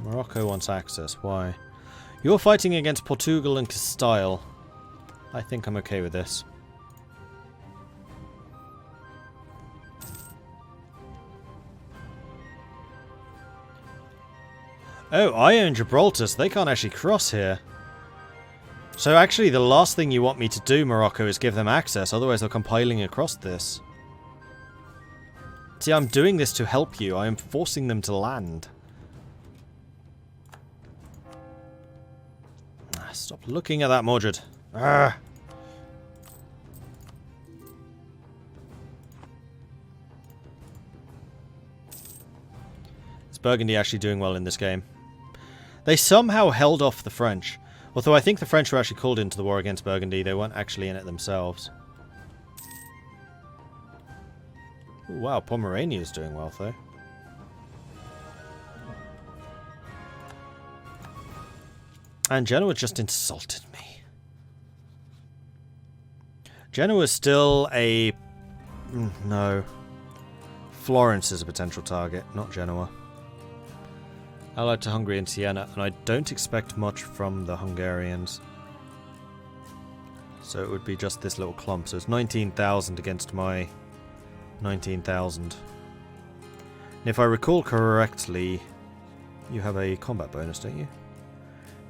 Morocco wants access. Why? You're fighting against Portugal and Castile. I think I'm okay with this. Oh, I own Gibraltar, so they can't actually cross here. So actually the last thing you want me to do, Morocco, is give them access, otherwise they'll come piling across this. See, I'm doing this to help you. I am forcing them to land. Stop looking at that, Mordred. Arrgh. Is Burgundy actually doing well in this game? They somehow held off the French. Although I think the French were actually called into the war against Burgundy. They weren't actually in it themselves. Ooh, wow, Pomerania is doing well, though. And Genoa just insulted me. Genoa is still a... no. Florence is a potential target, not Genoa. Allied to Hungary and Siena, and I don't expect much from the Hungarians. So it would be just this little clump. So it's 19,000 against my 19,000. And if I recall correctly, you have a combat bonus, don't you?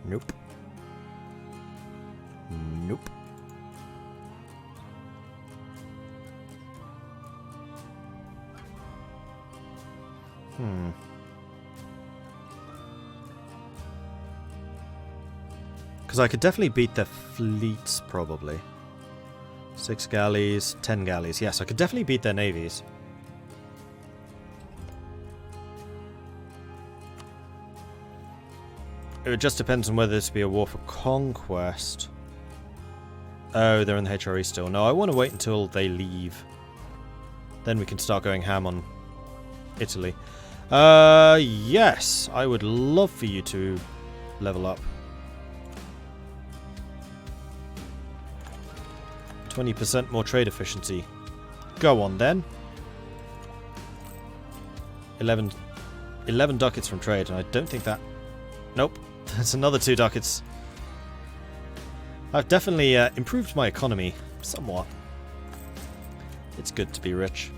Nope. Nope. Because I could definitely beat their fleets, probably. 6 galleys, 10 galleys. Yes, I could definitely beat their navies. It just depends on whether this be a war for conquest. Oh, they're in the HRE still. No, I want to wait until they leave. Then we can start going ham on Italy. Yes, I would love for you to level up. 20% more trade efficiency. Go on then. 11 ducats from trade, and I don't think that... Nope. That's another 2 ducats. I've definitely improved my economy somewhat. It's good to be rich.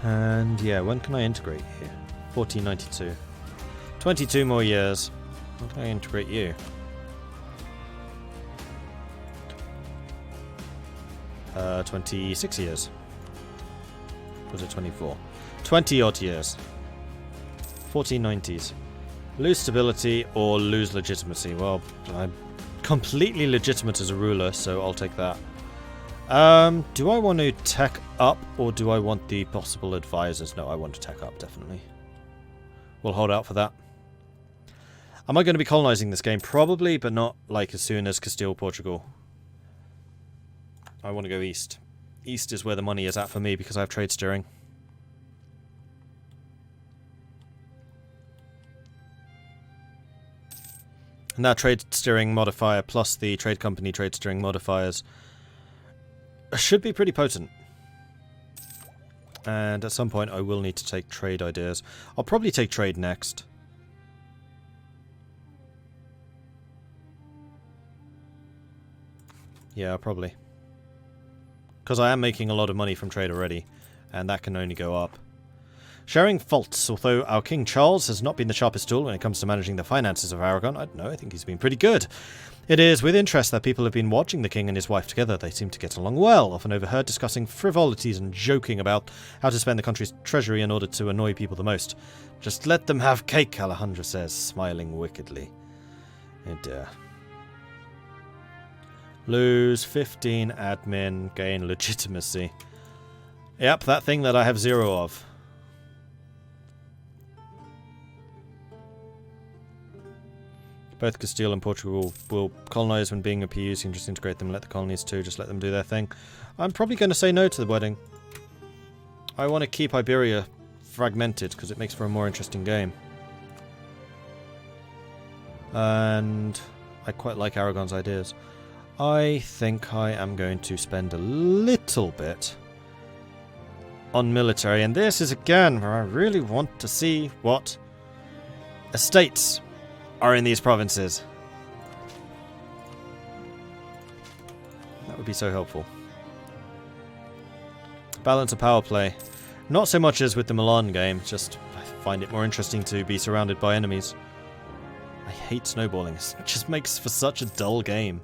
And yeah, when can I integrate here? 1492. 22 more years. When can I integrate you? 26 years. Was it 24? 20 odd years. 1490s. Lose stability or lose legitimacy. Well, I'm completely legitimate as a ruler, so I'll take that. Do I want to tech up or do I want the possible advisors? No, I want to tech up, definitely. We'll hold out for that. Am I going to be colonizing this game? Probably, but not like as soon as Castile, Portugal. I want to go east. East is where the money is at for me because I have trade steering. And that trade steering modifier plus the trade company trade steering modifiers should be pretty potent. And at some point I will need to take trade ideas. I'll probably take trade next. Yeah, probably. Because I am making a lot of money from trade already, and that can only go up. Sharing faults. Although our King Charles has not been the sharpest tool when it comes to managing the finances of Aragon, I don't know, I think he's been pretty good. It is with interest that people have been watching the king and his wife together. They seem to get along well, often overheard discussing frivolities and joking about how to spend the country's treasury in order to annoy people the most. Just let them have cake, Alejandra says, smiling wickedly. Oh dear. Lose 15 admin, gain legitimacy. Yep, that thing that I have 0 of. Both Castile and Portugal will colonize when being a PU, so you can just integrate them and let the colonies too, just let them do their thing. I'm probably going to say no to the wedding. I want to keep Iberia fragmented because it makes for a more interesting game. And I quite like Aragon's ideas. I think I am going to spend a little bit on military, and this is again where I really want to see what estates are in these provinces. That would be so helpful. Balance of power play. Not so much as with the Milan game, just I find it more interesting to be surrounded by enemies. I hate snowballing, it just makes for such a dull game.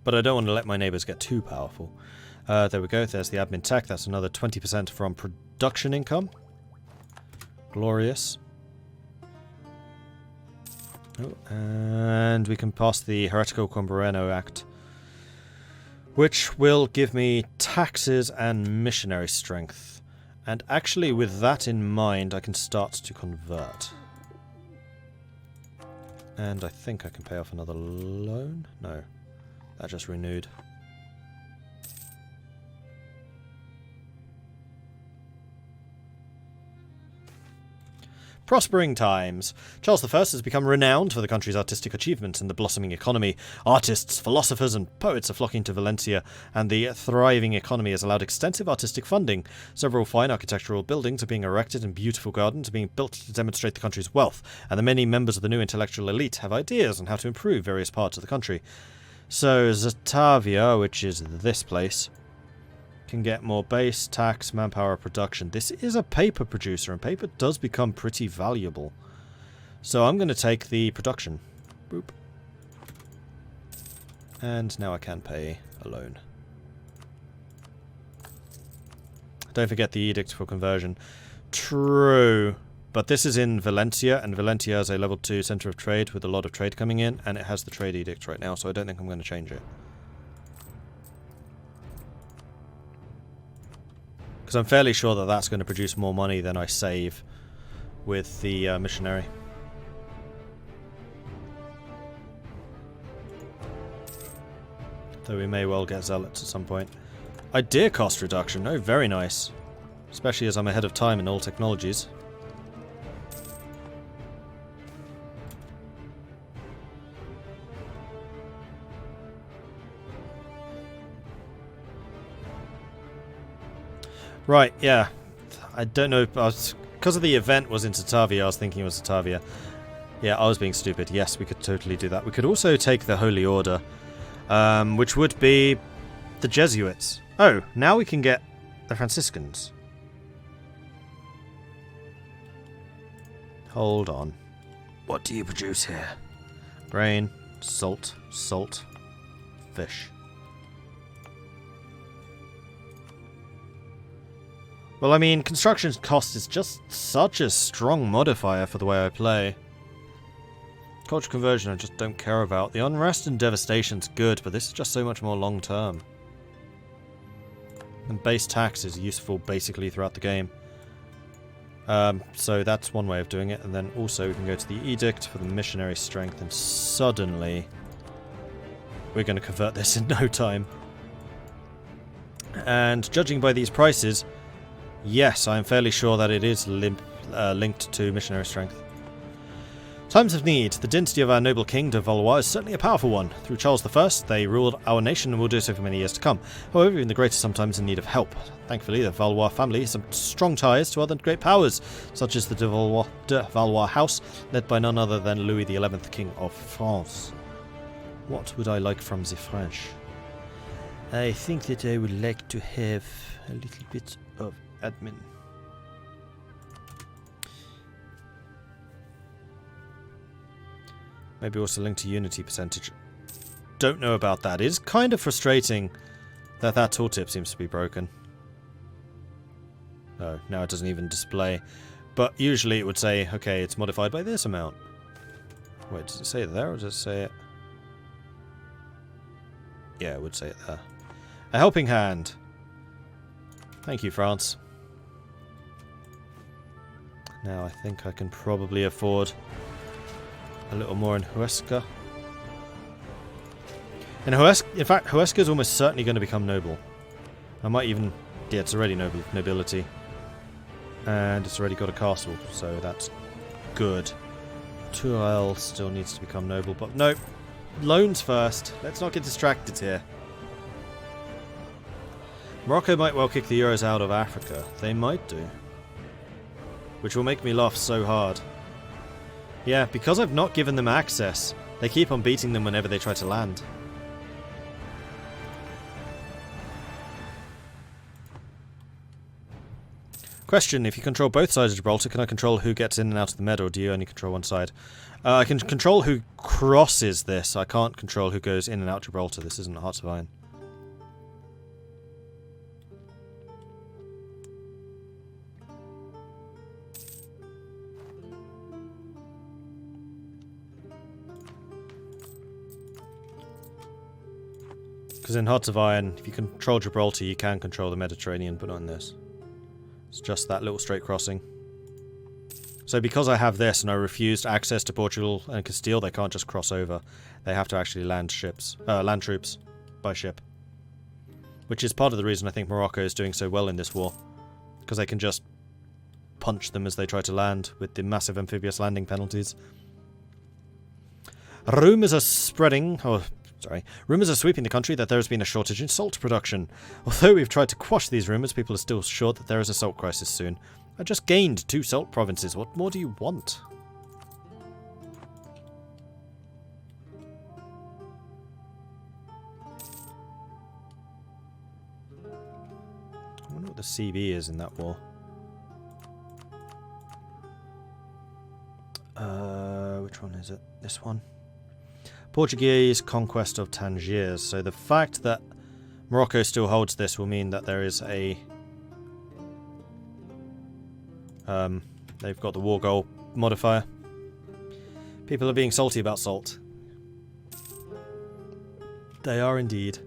But I don't want to let my neighbours get too powerful. There we go, there's the admin tech, that's another 20% from production income. Glorious. Oh, and we can pass the Heretical Combreno Act, which will give me taxes and missionary strength. And actually, with that in mind, I can start to convert. And I think I can pay off another loan? No, that just renewed. Prospering times. Charles I has become renowned for the country's artistic achievements and the blossoming economy. Artists, philosophers and poets are flocking to Valencia, and the thriving economy has allowed extensive artistic funding. Several fine architectural buildings are being erected and beautiful gardens are being built to demonstrate the country's wealth, and the many members of the new intellectual elite have ideas on how to improve various parts of the country. So Zatavia, which is this place, can get more base, tax, manpower, production. This is a paper producer, and paper does become pretty valuable. So I'm going to take the production. Boop. And now I can pay a loan. Don't forget the edict for conversion. True. But this is in Valencia, and Valencia is a level 2 centre of trade with a lot of trade coming in, and it has the trade edict right now, so I don't think I'm going to change it. Because I'm fairly sure that that's going to produce more money than I save with the missionary. Though we may well get zealots at some point. Idea cost reduction. Oh, very nice. Especially as I'm ahead of time in all technologies. Right, yeah. I don't know. Because of the event was in Zatavia, I was thinking it was Zatavia. Yeah, I was being stupid. Yes, we could totally do that. We could also take the Holy Order, which would be the Jesuits. Oh, now we can get the Franciscans. Hold on. What do you produce here? Grain, salt, fish. Well, I mean, construction cost is just such a strong modifier for the way I play. Culture conversion I just don't care about. The unrest and devastation's good, but this is just so much more long term. And base tax is useful basically throughout the game. So that's one way of doing it, and then also we can go to the edict for the missionary strength, and suddenly we're going to convert this in no time. And judging by these prices, yes, I'm fairly sure that it is linked to missionary strength. Times of need. The dynasty of our noble king de Valois is certainly a powerful one. Through Charles I, they ruled our nation and will do so for many years to come. However, even the great are sometimes in need of help. Thankfully, the Valois family has some strong ties to other great powers, such as the de Valois house, led by none other than Louis XI, King of France. What would I like from the French? I think that I would like to have a little bit of admin. Maybe also linked to unity percentage. Don't know about that. It is kind of frustrating that that tooltip seems to be broken. Oh, now it doesn't even display. But usually it would say, okay, it's modified by this amount. Wait, does it say it there or does it say it? Yeah, it would say it there. A helping hand. Thank you, France. Now I think I can probably afford a little more in Huesca. In fact, Huesca is almost certainly going to become noble. I might even... Yeah, it's already nobility. And it's already got a castle, so that's good. Tourelle still needs to become noble, but nope. Loans first. Let's not get distracted here. Morocco might well kick the Euros out of Africa. They might do. Which will make me laugh so hard. Yeah, because I've not given them access, they keep on beating them whenever they try to land. Question, if you control both sides of Gibraltar, can I control who gets in and out of the Med, or do you only control one side? I can control who crosses this. I can't control who goes in and out Gibraltar. This isn't Hearts of Iron. Because in Hearts of Iron, if you control Gibraltar, you can control the Mediterranean, but not in this. It's just that little straight crossing. So because I have this and I refused access to Portugal and Castile, they can't just cross over. They have to actually land troops by ship. Which is part of the reason I think Morocco is doing so well in this war. Because they can just punch them as they try to land with the massive amphibious landing penalties. Rumours are spreading... Rumours are sweeping the country that there has been a shortage in salt production. Although we've tried to quash these rumours, people are still sure that there is a salt crisis soon. I just gained 2 salt provinces. What more do you want? I wonder what the CB is in that war. Which one is it? This one? Portuguese conquest of Tangiers. So the fact that Morocco still holds this will mean that there is a... they've got the war goal modifier. People are being salty about salt. They are indeed.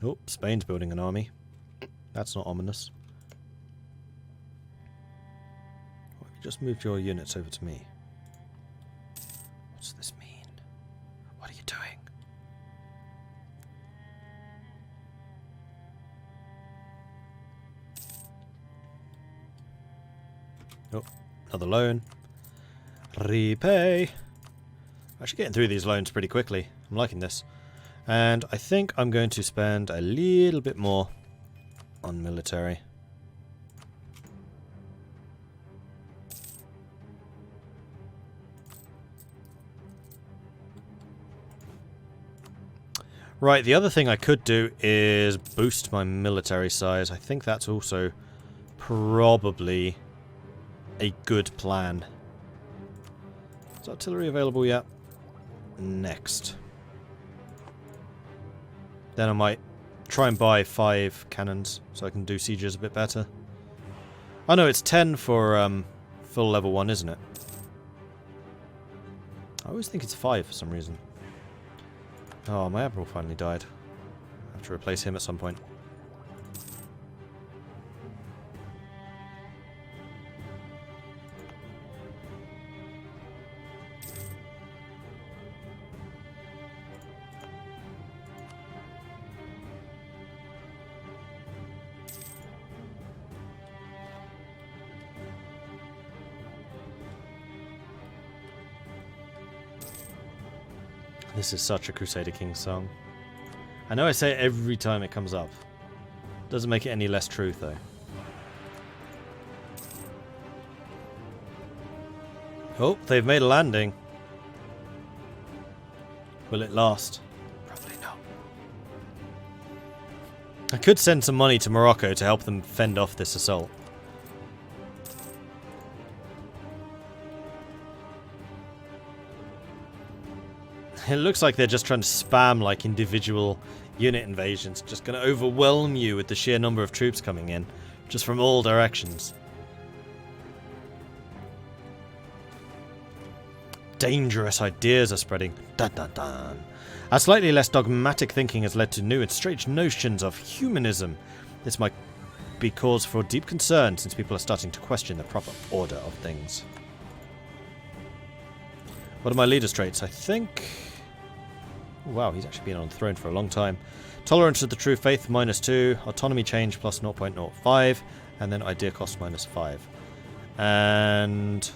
Oh, Spain's building an army. That's not ominous. Just moved your units over to me. What's this mean? What are you doing? Oh, another loan. Repay. Actually getting through these loans pretty quickly. I'm liking this. And I think I'm going to spend a little bit more on military. Right, the other thing I could do is boost my military size. I think that's also probably a good plan. Is artillery available yet? Next. Then I might try and buy 5 cannons so I can do sieges a bit better. Oh no, it's 10 for full level 1, isn't it? I always think it's 5 for some reason. Oh, my admiral finally died. I have to replace him at some point. This is such a Crusader King song. I know I say it every time it comes up. Doesn't make it any less true, though. Oh, they've made a landing. Will it last? Probably not. I could send some money to Morocco to help them fend off this assault. It looks like they're just trying to spam like individual unit invasions, just going to overwhelm you with the sheer number of troops coming in, just from all directions. Dangerous ideas are spreading. Dun dun dun. Our slightly less dogmatic thinking has led to new and strange notions of humanism. This might be cause for deep concern since people are starting to question the proper order of things. What are my leader's traits? I think Wow, he's actually been on the throne for a long time. Tolerance to the true faith, -2. Autonomy change, plus 0.05. And then idea cost, -5. And...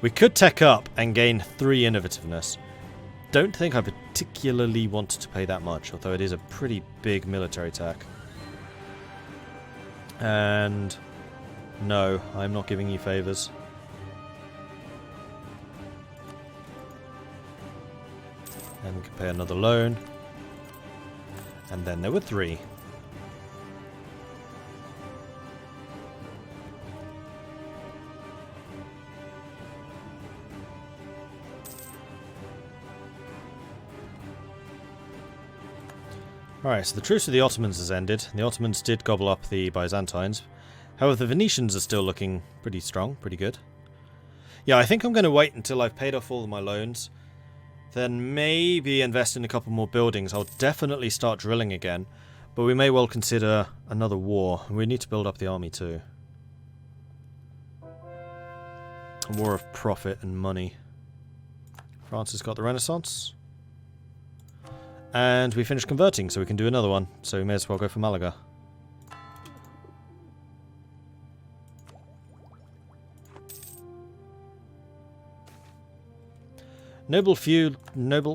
we could tech up and gain 3 innovativeness. Don't think I particularly want to pay that much, although it is a pretty big military tech. And... no, I'm not giving you favours. And we can pay another loan. And then there were 3. Alright, so the truce with the Ottomans has ended. The Ottomans did gobble up the Byzantines. However, the Venetians are still looking pretty strong, pretty good. Yeah, I think I'm going to wait until I've paid off all of my loans. Then maybe invest in a couple more buildings. I'll definitely start drilling again. But we may well consider another war. We need to build up the army too. A war of profit and money. France has got the Renaissance. And we finished converting, so we can do another one. So we may as well go for Malaga. Noble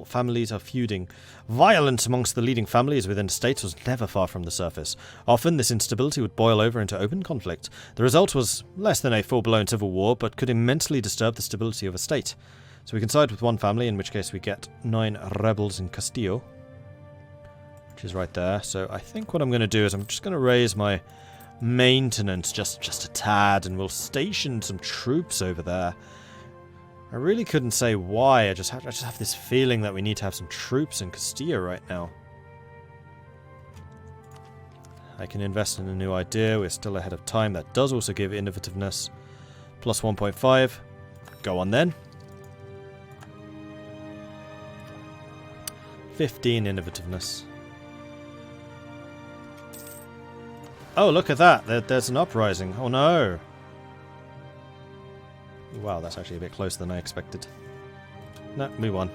families are feuding. Violence amongst the leading families within states was never far from the surface. Often this instability would boil over into open conflict. The result was less than a full-blown civil war, but could immensely disturb the stability of a state. So we can side with one family, in which case we get 9 rebels in Castile. Which is right there. So I think what I'm going to do is I'm just going to raise my maintenance just a tad, and we'll station some troops over there. I really couldn't say why. I just have this feeling that we need to have some troops in Castile right now. I can invest in a new idea. We're still ahead of time. That does also give innovativeness. Plus 1.5. Go on then. 15 innovativeness. Oh, look at that. There's an uprising. Oh no. Wow, that's actually a bit closer than I expected. No, we won.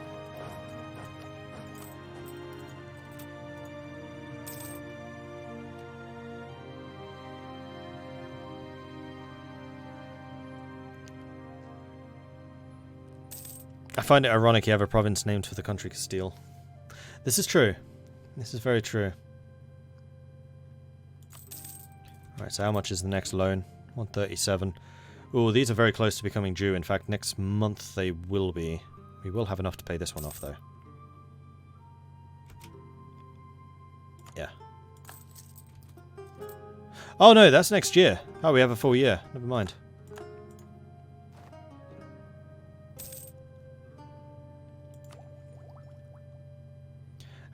I find it ironic you have a province named for the country Castile. This is true. This is very true. Alright, so how much is the next loan? 137. Oh, these are very close to becoming due. In fact, next month they will be. We will have enough to pay this one off, though. Yeah. Oh, no, that's next year. Oh, we have a full year. Never mind.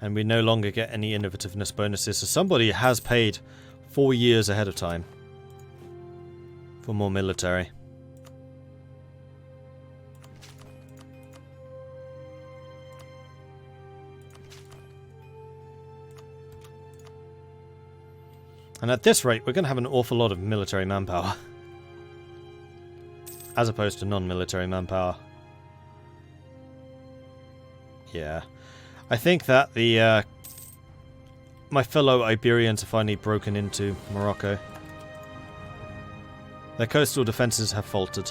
And we no longer get any innovativeness bonuses, so somebody has paid 4 years ahead of time. For more military. And at this rate, we're going to have an awful lot of military manpower. As opposed to non-military manpower. Yeah. I think that the my fellow Iberians have finally broken into Morocco. Their coastal defences have faltered.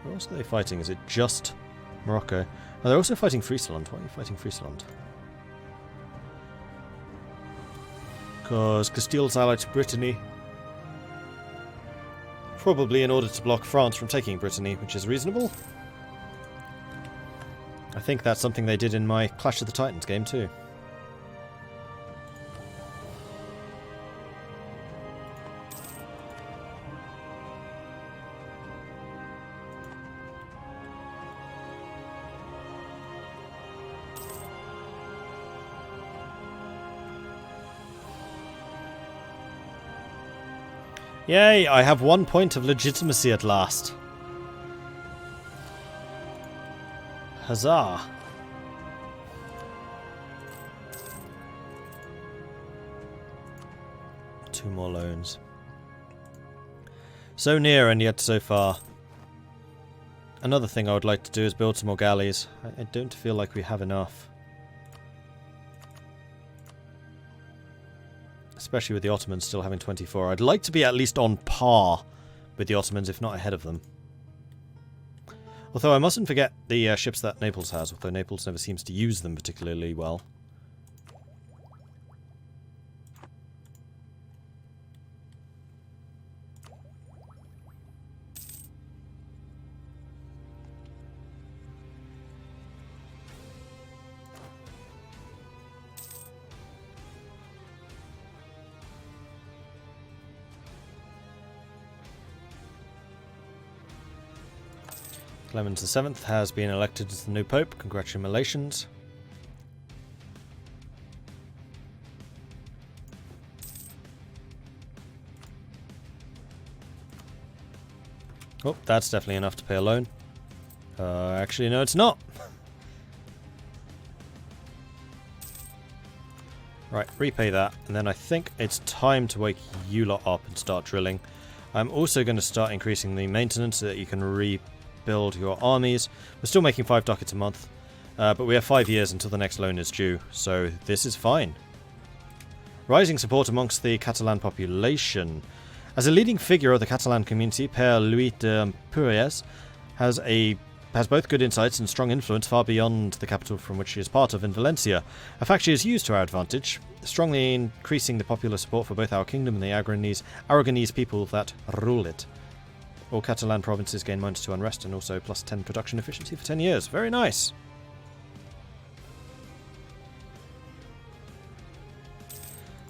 Where else are they fighting? Is it just Morocco? Oh, they're also fighting Friesland. Why are you fighting Friesland? Because Castile's allied to Brittany. Probably in order to block France from taking Brittany, which is reasonable. I think that's something they did in my Clash of the Titans game too. Yay, I have 1 point of legitimacy at last. Huzzah. Two more loans. So near and yet so far. Another thing I would like to do is build some more galleys. I don't feel like we have enough. Especially with the Ottomans still having 24. I'd like to be at least on par with the Ottomans, if not ahead of them. Although I mustn't forget the ships that Naples has, although Naples never seems to use them particularly well. Clement VII has been elected as the new Pope. Congratulations. Oh, that's definitely enough to pay a loan. Actually, no, it's not. Right, repay that, and then I think it's time to wake you lot up and start drilling. I'm also going to start increasing the maintenance so that you can rebuild your armies. We're still making 5 ducats a month, but we have 5 years until the next loan is due, so this is fine. Rising support amongst the Catalan population. As a leading figure of the Catalan community, Père Louis de Puries has both good insights and strong influence far beyond the capital from which she is part of in Valencia, a fact she has used to our advantage, strongly increasing the popular support for both our kingdom and the Aragonese people that rule it. All Catalan provinces gain -2 unrest and also +10 production efficiency for 10 years. Very nice!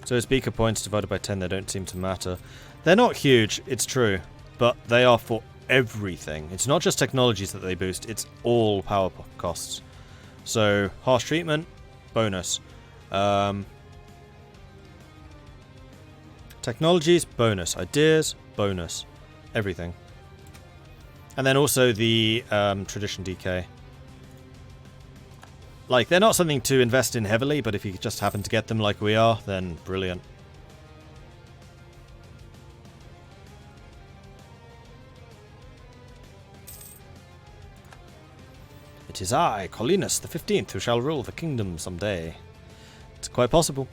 So as beaker points divided by 10, they don't seem to matter. They're not huge, it's true, but they are for everything. It's not just technologies that they boost, it's all power costs. So, harsh treatment, bonus. Technologies, bonus. Ideas, bonus. Everything. And then also the tradition decay. Like, they're not something to invest in heavily, but if you just happen to get them like we are, then brilliant. It is I, Collinus the 15th, who shall rule the kingdom someday. It's quite possible.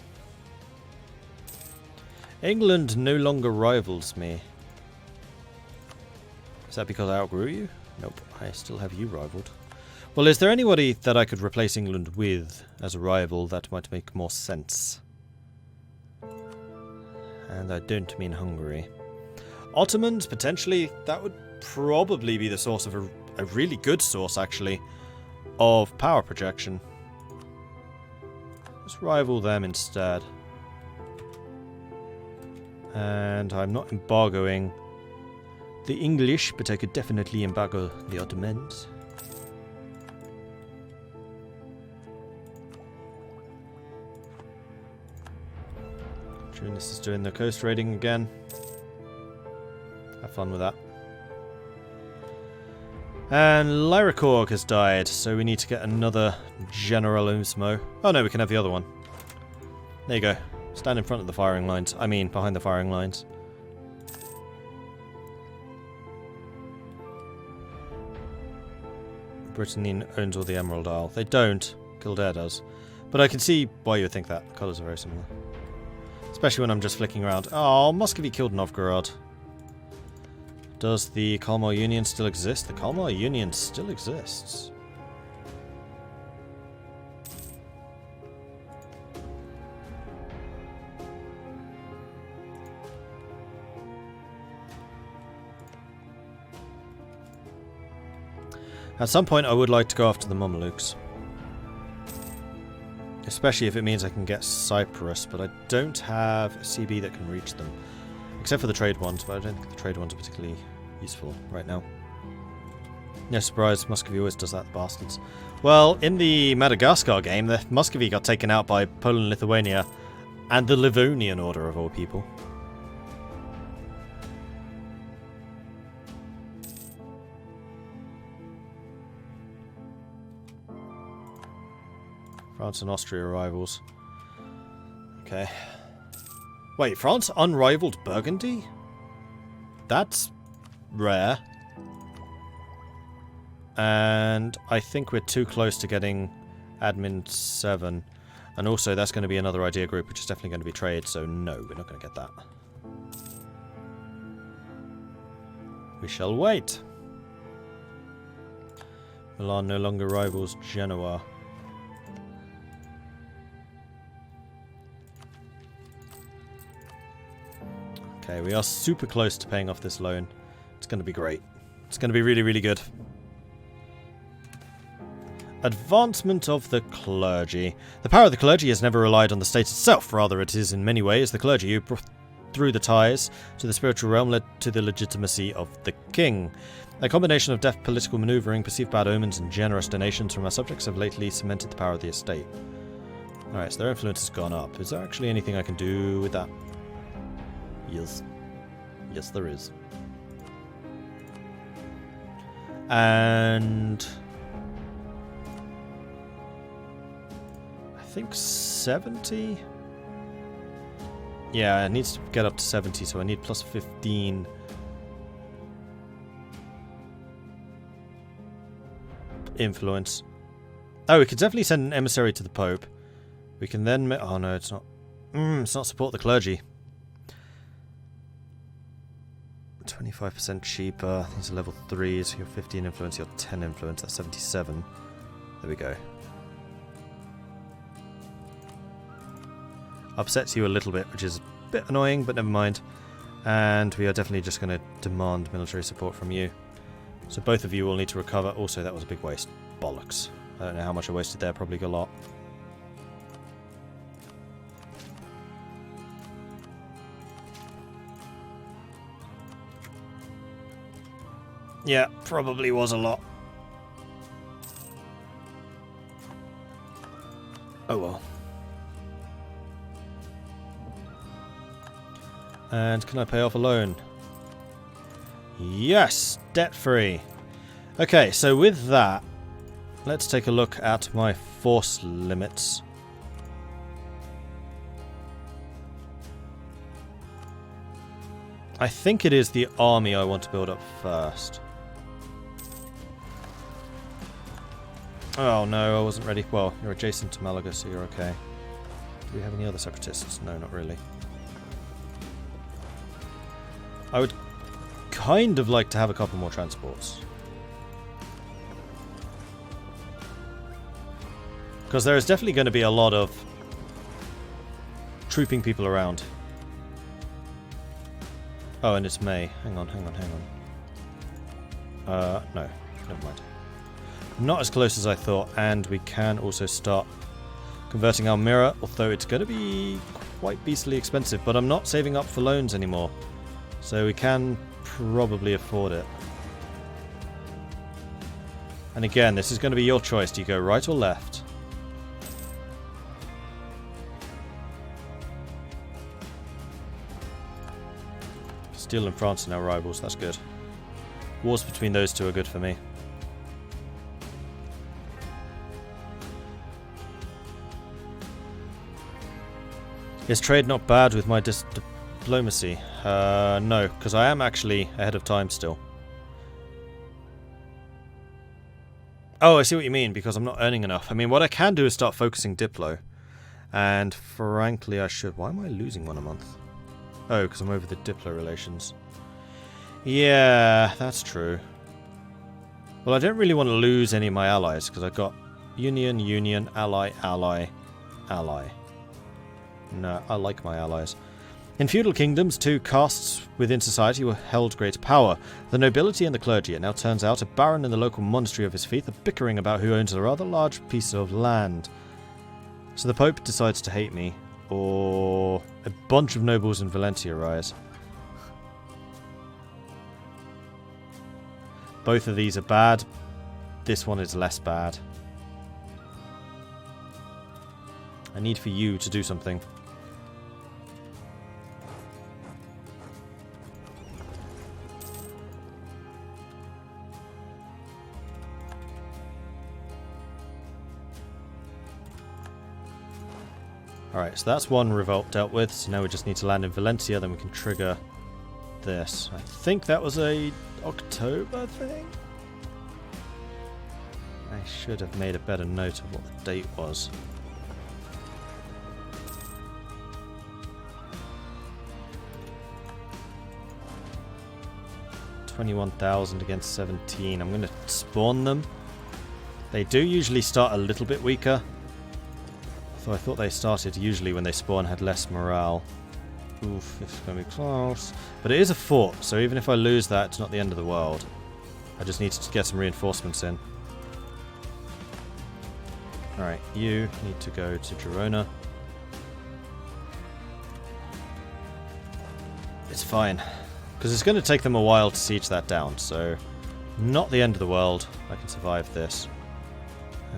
England no longer rivals me. Is that because I outgrew you? Nope, I still have you rivaled. Well, is there anybody that I could replace England with as a rival that might make more sense? And I don't mean Hungary. Ottomans, potentially, that would probably be the source of a really good source, actually, of power projection. Let's rival them instead. And I'm not embargoing the English, but I could definitely embargo the Ottomans. This is doing the coast raiding again. Have fun with that. And Lyricorg has died, so we need to get another Generalissimo. Oh no, we can have the other one. There you go. Stand in front of the firing lines. I mean, behind the firing lines. Brittany owns all the Emerald Isle. They don't. Kildare does. But I can see why you would think that. The colours are very similar. Especially when I'm just flicking around. Oh, Muscovy killed Novgorod. Does the Kalmar Union still exist? The Kalmar Union still exists. At some point I would like to go after the Mamelukes. Especially if it means I can get Cyprus, but I don't have a CB that can reach them. Except for the trade ones, but I don't think the trade ones are particularly useful right now. No surprise, Muscovy always does that, the bastards. Well, in the Madagascar game, the Muscovy got taken out by Poland, Lithuania, and the Livonian Order of all people. France and Austria rivals. Okay. Wait, France unrivaled Burgundy? That's rare. And I think we're too close to getting admin 7. And also that's going to be another idea group, which is definitely going to be trade, so no, we're not going to get that. We shall wait. Milan no longer rivals Genoa. Okay, we are super close to paying off this loan. It's going to be great. It's going to be really, really good. Advancement of the clergy. The power of the clergy has never relied on the state itself. Rather, it is in many ways the clergy who, through the ties to the spiritual realm, led to the legitimacy of the king. A combination of deft political manoeuvring, perceived bad omens, and generous donations from our subjects have lately cemented the power of the estate. Alright, so their influence has gone up. Is there actually anything I can do with that? Yes. Yes, there is. And I think 70? Yeah, it needs to get up to 70, so I need plus 15. Influence. Oh, we could definitely send an emissary to the Pope. We can then... Oh no, it's not... it's not support the clergy. 25% cheaper. These are level 3s. You're 15 influence, you're 10 influence. That's 77. There we go. Upsets you a little bit, which is a bit annoying, but never mind. And we are definitely just going to demand military support from you. So both of you will need to recover. Also, that was a big waste. Bollocks. I don't know how much I wasted there. Probably a lot. Yeah, probably was a lot. Oh well. And can I pay off a loan? Yes! Debt-free. Okay, so with that, let's take a look at my force limits. I think it is the army I want to build up first. Oh no, I wasn't ready. Well, you're adjacent to Malaga, so you're okay. Do we have any other separatists? No, not really. I would kind of like to have a couple more transports. Because there is definitely going to be a lot of trooping people around. Oh, and it's May. Hang on. No, never mind. Not as close as I thought, and we can also start converting our mirror, although it's going to be quite beastly expensive, but I'm not saving up for loans anymore, so we can probably afford it. And again, this is going to be your choice. Do you go right or left? Castile and France are now rivals, that's good. Wars between those two are good for me. Is trade not bad with my diplomacy? No, because I am actually ahead of time still. Oh, I see what you mean, because I'm not earning enough. I mean, what I can do is start focusing Diplo. And frankly, I should. Why am I losing one a month? Oh, because I'm over the Diplo relations. Yeah, that's true. Well, I don't really want to lose any of my allies, because I've got Union, Union, Ally, Ally, Ally. No, I like my allies. In feudal kingdoms, two castes within society were held great power. The nobility and the clergy. It now turns out a baron in the local monastery of his faith are bickering about who owns a rather large piece of land. So the Pope decides to hate me, or a bunch of nobles in Valencia rise. Both of these are bad. This one is less bad. I need for you to do something. Alright, so that's one revolt dealt with, so now we just need to land in Valencia, then we can trigger this. I think that was a October thing? I should have made a better note of what the date was. $21,000 against 17. I'm going to spawn them. They do usually start a little bit weaker. So I thought they started usually when they spawn had less morale. Oof, it's going to be close. But it is a fort, so even if I lose that, it's not the end of the world. I just need to get some reinforcements in. Alright, you need to go to Girona. It's fine. Because it's going to take them a while to siege that down, so not the end of the world. I can survive this.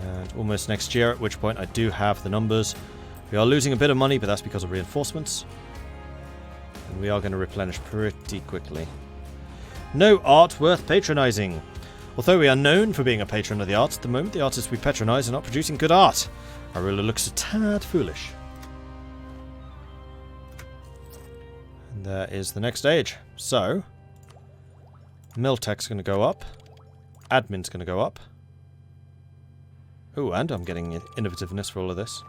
And almost next year, at which point I do have the numbers. We are losing a bit of money, but that's because of reinforcements. And we are going to replenish pretty quickly. No art worth patronising. Although we are known for being a patron of the arts, at the moment the artists we patronise are not producing good art. Our ruler looks a tad foolish. And there is the next stage. So, Miltech's going to go up. Admin's going to go up. Oh, and I'm getting innovativeness for all of this.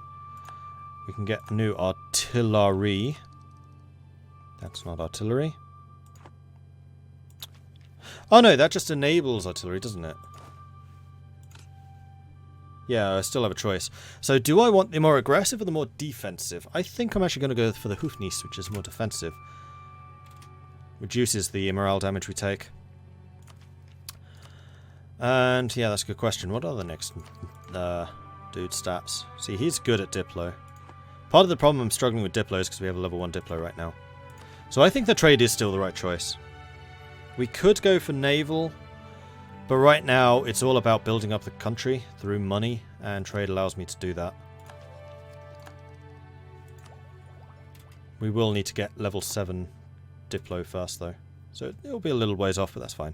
We can get new artillery. That's not artillery. Oh no, that just enables artillery, doesn't it? Yeah, I still have a choice. So do I want the more aggressive or the more defensive? I think I'm actually going to go for the Hoofnies, which is more defensive. Reduces the morale damage we take. And yeah, that's a good question. What are the next dude's stats? See, he's good at Diplo. Part of the problem I'm struggling with Diplo is because we have a level 1 Diplo right now. So I think the trade is still the right choice. We could go for naval, but right now it's all about building up the country through money, and trade allows me to do that. We will need to get level 7 Diplo first though, so it'll be a little ways off, but that's fine.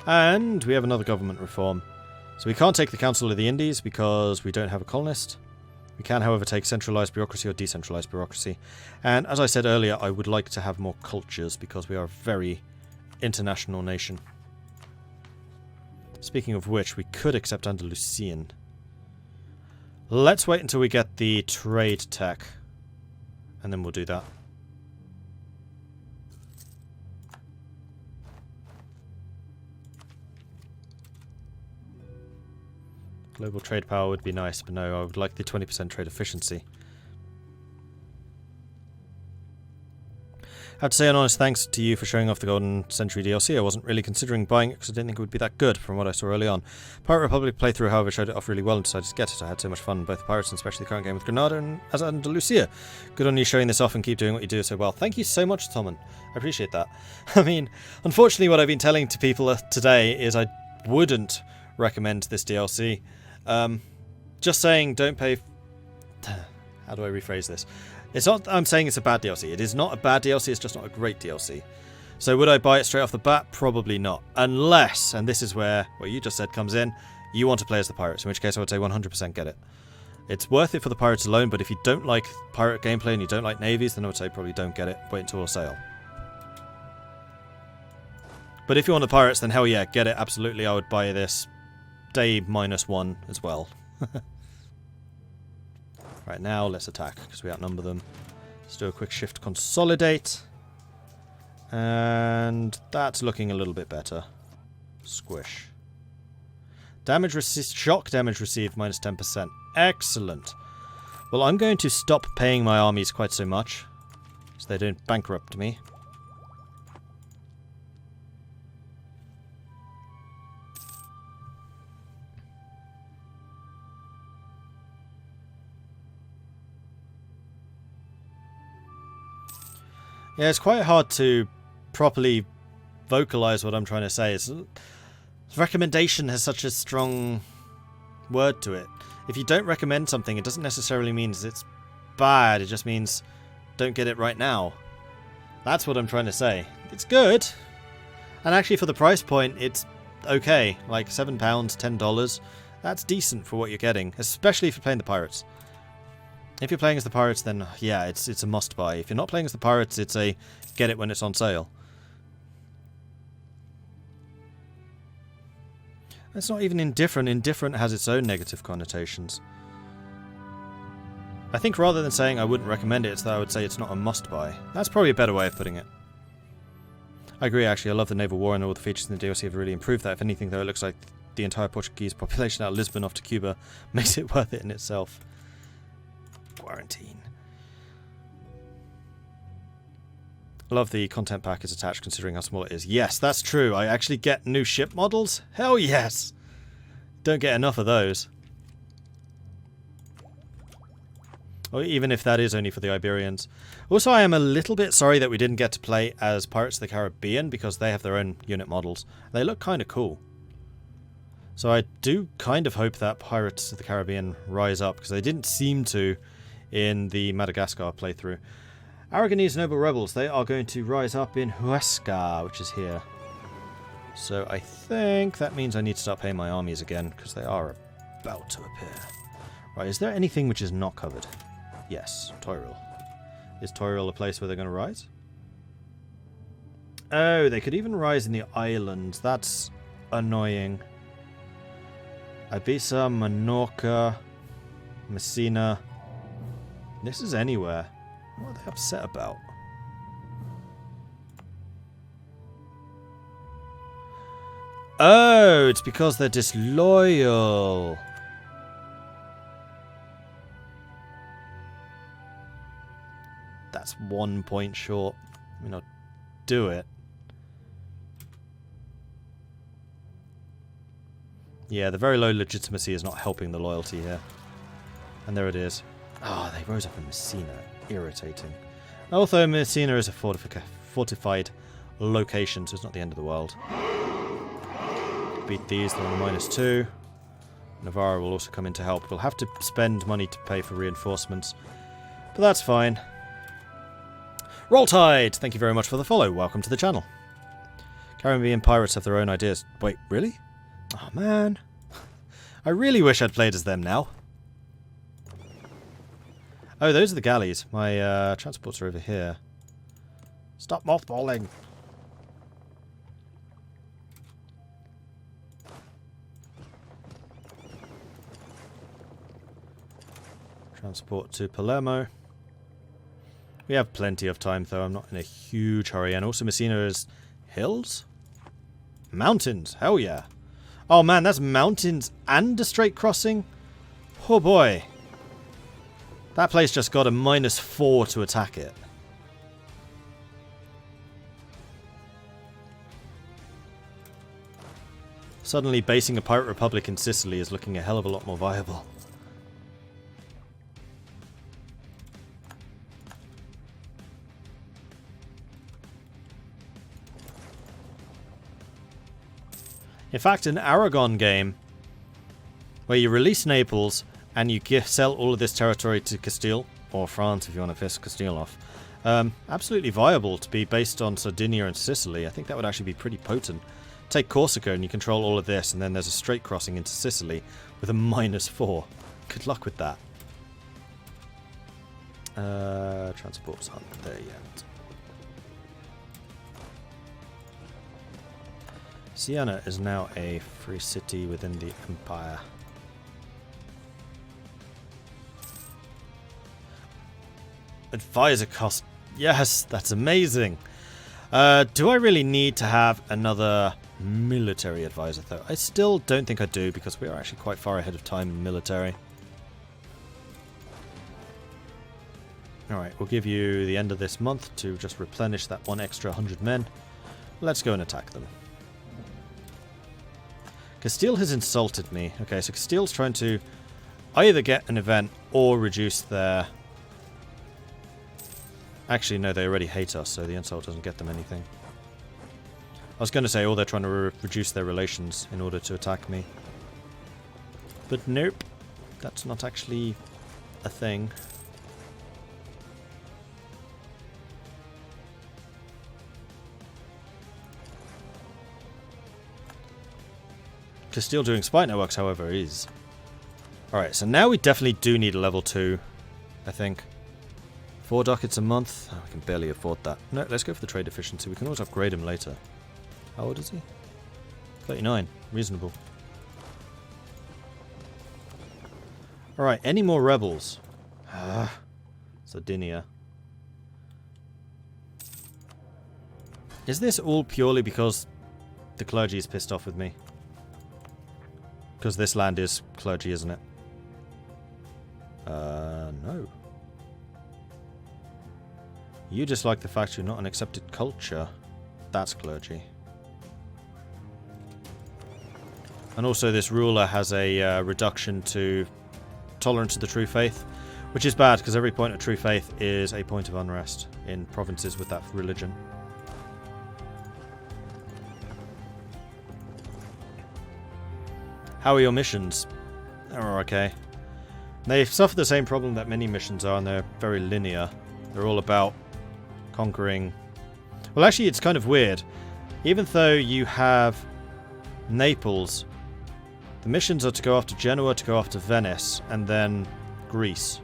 And we have another government reform. So we can't take the Council of the Indies because we don't have a colonist. We can, however, take centralised bureaucracy or decentralised bureaucracy. And as I said earlier, I would like to have more cultures because we are a very international nation. Speaking of which, we could accept Andalusian. Let's wait until we get the trade tech, and then we'll do that. Global trade power would be nice, but no, I would like the 20% trade efficiency. I have to say an honest thanks to you for showing off the Golden Century DLC. I wasn't really considering buying it because I didn't think it would be that good from what I saw early on. Pirate Republic playthrough, however, showed it off really well and decided to get it. I had so much fun in both Pirates and especially the current game with Granada and as Andalusia. Good on you showing this off and keep doing what you do so well. Thank you so much, Tommen. I appreciate that. I mean, unfortunately what I've been telling to people today is I wouldn't recommend this DLC. Just saying, don't pay... How do I rephrase this? It's not I'm saying it's a bad DLC. It is not a bad DLC, it's just not a great DLC. So would I buy it straight off the bat? Probably not. Unless, and this is where what you just said comes in, you want to play as the pirates, in which case I would say 100% get it. It's worth it for the pirates alone, but if you don't like pirate gameplay and you don't like navies, then I would say probably don't get it. Wait until a sale. But if you want the pirates, then hell yeah, get it, absolutely. I would buy this day -1 as well. Right now, let's attack, because we outnumber them. Let's do a quick shift consolidate. And that's looking a little bit better. Squish. Damage shock damage received -10%. Excellent. Well, I'm going to stop paying my armies quite so much, so they don't bankrupt me. Yeah, it's quite hard to properly vocalize what I'm trying to say. Recommendation has such a strong word to it. If you don't recommend something, it doesn't necessarily mean it's bad. It just means don't get it right now. That's what I'm trying to say. It's good. And actually for the price point, it's okay. Like £7, $10. That's decent for what you're getting, especially if you're playing the pirates. If you're playing as the pirates, then yeah, it's a must-buy. If you're not playing as the pirates, it's a get it when it's on sale. It's not even indifferent. Indifferent has its own negative connotations. I think rather than saying I wouldn't recommend it, it's that I would say it's not a must-buy. That's probably a better way of putting it. I agree, actually. I love the naval war and all the features in the DLC have really improved that. If anything, though, it looks like the entire Portuguese population out of Lisbon off to Cuba makes it worth it in itself. Quarantine. I love the content pack is attached considering how small it is. Yes, that's true. I actually get new ship models? Hell yes! Don't get enough of those. Or even if that is only for the Iberians. Also, I am a little bit sorry that we didn't get to play as Pirates of the Caribbean because they have their own unit models. They look kind of cool. So I do kind of hope that Pirates of the Caribbean rise up because they didn't seem to in the Madagascar playthrough. Aragonese noble rebels, they are going to rise up in Huesca, which is here. So I think that means I need to start paying my armies again because they are about to appear. Right, is there anything which is not covered? Yes, Toyril. Is Toyril a place where they're going to rise? Oh, they could even rise in the islands. That's annoying. Ibiza, Menorca, Messina. This is anywhere. What are they upset about? Oh, it's because they're disloyal. That's 1 point short. I mean, I'll do it. Yeah, the very low legitimacy is not helping the loyalty here. And there it is. Ah, they rose up in Messina. Irritating. Although Messina is a fortified location, so it's not the end of the world. Beat these, they're on -2. Navarra will also come in to help. We'll have to spend money to pay for reinforcements, but that's fine. Roll Tide! Thank you very much for the follow. Welcome to the channel. Caribbean pirates have their own ideas. Wait, really? Oh man. I really wish I'd played as them now. Oh, those are the galleys. My transports are over here. Stop mothballing. Transport to Palermo. We have plenty of time, though. I'm not in a huge hurry. And also Messina is hills? Mountains. Hell yeah. Oh, man, that's mountains and a straight crossing? Oh, boy. That place just got a -4 to attack it. Suddenly, basing a pirate republic in Sicily is looking a hell of a lot more viable. In fact, an Aragon game where you release Naples and you sell all of this territory to Castile, or France if you want to piss Castile off, absolutely viable to be based on Sardinia and Sicily. I think that would actually be pretty potent. Take Corsica and you control all of this, and then there's a straight crossing into Sicily with a -4. Good luck with that. Transports aren't there yet. Siena is now a free city within the Empire. Advisor cost. Yes, that's amazing. Do I really need to have another military advisor, though? I still don't think I do, because we are actually quite far ahead of time in military. Alright, we'll give you the end of this month to just replenish that one extra 100 men. Let's go and attack them. Castile has insulted me. Okay, so Castile's trying to either get an event or reduce their... Actually, no, they already hate us, so the insult doesn't get them anything. I was going to say, oh, they're trying to reduce their relations in order to attack me. But nope, that's not actually a thing. Castile doing spy networks, however, is. Alright, so now we definitely do need a level 2 I think. 4 ducats a month. Oh, I can barely afford that. No, let's go for the trade efficiency. We can always upgrade him later. How old is he? 39. Reasonable. Alright, any more rebels? Sardinia. Is this all purely because the clergy is pissed off with me? Because this land is clergy, isn't it? No. You dislike the fact you're not an accepted culture. That's clergy. And also this ruler has a reduction to tolerance of the true faith, which is bad because every point of true faith is a point of unrest in provinces with that religion. How are your missions? Oh, okay. They suffer the same problem that many missions are, and they're very linear. They're all about conquering... Well, actually, it's kind of weird. Even though you have Naples, the missions are to go after Genoa, to go after Venice, and then Greece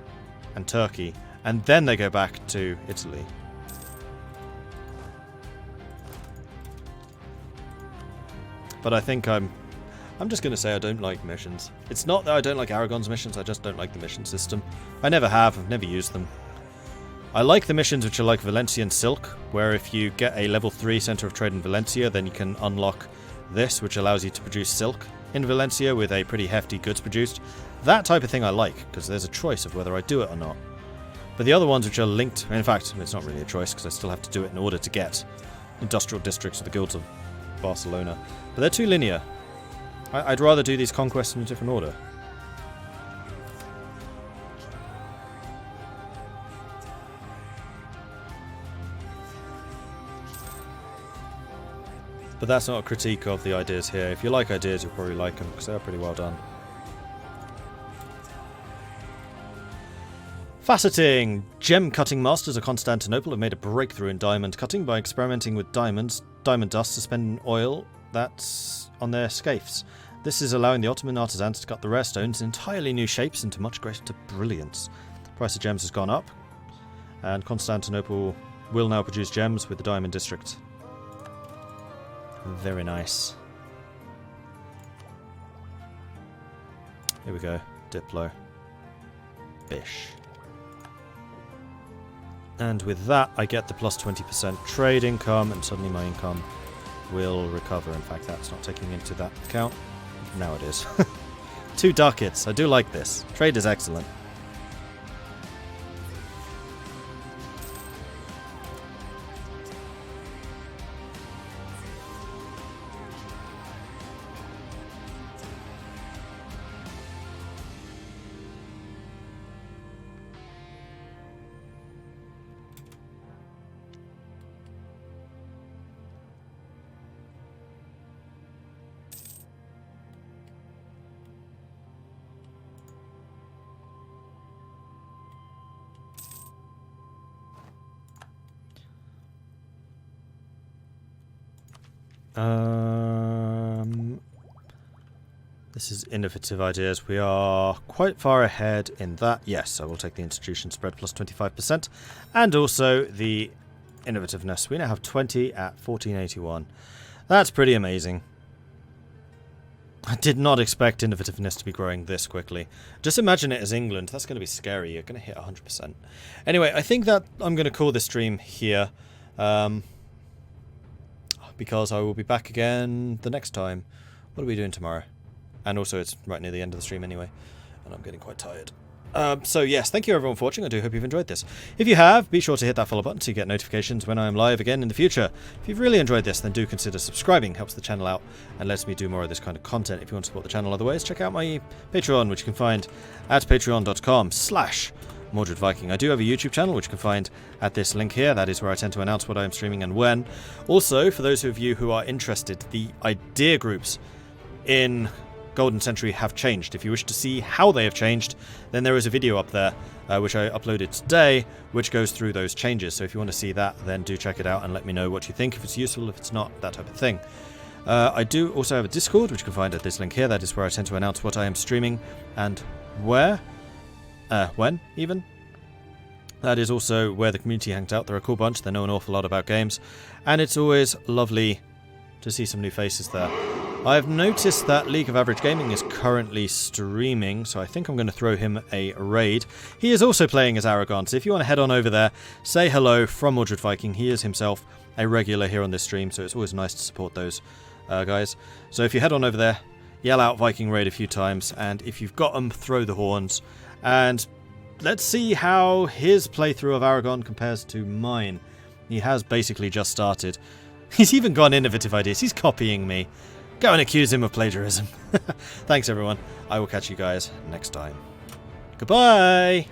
and Turkey, and then they go back to Italy. But I think I'm just going to say I don't like missions. It's not that I don't like Aragon's missions, I just don't like the mission system. I never have, I've never used them. I like the missions which are like Valencian Silk, where if you get a level 3 Centre of Trade in Valencia, then you can unlock this, which allows you to produce silk in Valencia with a pretty hefty goods produced. That type of thing I like, because there's a choice of whether I do it or not. But the other ones which are linked... In fact, it's not really a choice, because I still have to do it in order to get industrial districts of the guilds of Barcelona. But they're too linear. I'd rather do these conquests in a different order. But that's not a critique of the ideas here. If you like ideas, you'll probably like them, because they're pretty well done. Faceting! Gem cutting masters of Constantinople have made a breakthrough in diamond cutting by experimenting with diamond dust suspended in oil that's on their scapes. This is allowing the Ottoman artisans to cut the rare stones in entirely new shapes into much greater brilliance. The price of gems has gone up, and Constantinople will now produce gems with the diamond district. Very nice. Here we go. Diplo. Bish. And with that, I get the plus 20% trade income, and suddenly my income will recover. In fact, that's not taking into that account. Now it is. 2 ducats. I do like this. Trade is excellent. This is innovative ideas. We are quite far ahead in that. Yes, I will take the institution spread plus 25%. And also the innovativeness. We now have 20 at 1481. That's pretty amazing. I did not expect innovativeness to be growing this quickly. Just imagine it as England. That's going to be scary. You're going to hit 100%. Anyway, I think that I'm going to call this stream here. Because I will be back again the next time. What are we doing tomorrow? And also it's right near the end of the stream anyway, and I'm getting quite tired. So yes, thank you everyone for watching. I do hope you've enjoyed this. If you have, be sure to hit that follow button so you get notifications when I am live again in the future. If you've really enjoyed this, then do consider subscribing. Helps the channel out and lets me do more of this kind of content. If you want to support the channel otherwise, check out my Patreon, which you can find at patreon.com/Mordred Viking. I do have a YouTube channel, which you can find at this link here. That is where I tend to announce what I am streaming and when. Also, for those of you who are interested, the idea groups in Golden Century have changed. If you wish to see how they have changed, then there is a video up there, which I uploaded today, which goes through those changes. So if you want to see that, then do check it out and let me know what you think, if it's useful, if it's not, that type of thing. I do also have a Discord, which you can find at this link here. That is where I tend to announce what I am streaming and where. When, even. That is also where the community hangs out. They're a cool bunch. They know an awful lot about games. And it's always lovely to see some new faces there. I've noticed that League of Average Gaming is currently streaming, so I think I'm going to throw him a raid. He is also playing as Aragon, so if you want to head on over there, say hello from Mordred Viking. He is himself a regular here on this stream, so it's always nice to support those guys. So if you head on over there, yell out Viking raid a few times, and if you've got them, throw the horns. And let's see how his playthrough of Aragon compares to mine. He has basically just started. He's even got innovative ideas. He's copying me. Go and accuse him of plagiarism. Thanks, everyone. I will catch you guys next time. Goodbye!